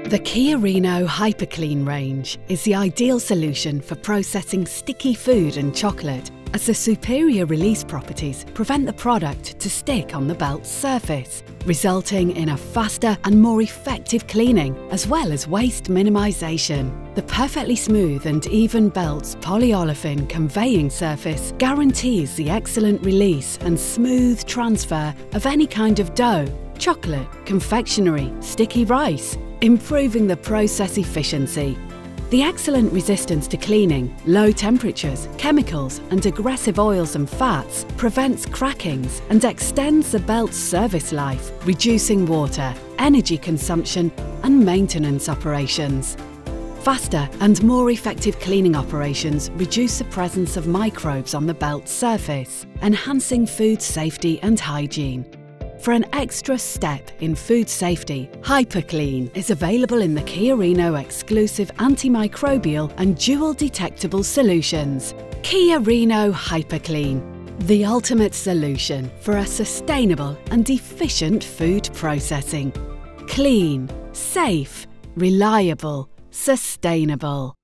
The Chiorino HYPERCLEAN range is the ideal solution for processing sticky food and chocolate, as the superior release properties prevent the product to stick on the belt's surface, resulting in a faster and more effective cleaning as well as waste minimisation. The perfectly smooth and even belt's polyolefin conveying surface guarantees the excellent release and smooth transfer of any kind of dough, chocolate, confectionery, sticky rice, improving the process efficiency. The excellent resistance to cleaning, low temperatures, chemicals and aggressive oils and fats prevents crackings and extends the belt's service life, reducing water, energy consumption and maintenance operations. Faster and more effective cleaning operations reduce the presence of microbes on the belt's surface, enhancing food safety and hygiene. For an extra step in food safety, HYPERCLEAN is available in the Chiorino exclusive antimicrobial and dual detectable solutions. Chiorino HYPERCLEAN, the ultimate solution for a sustainable and efficient food processing. Clean, safe, reliable, sustainable.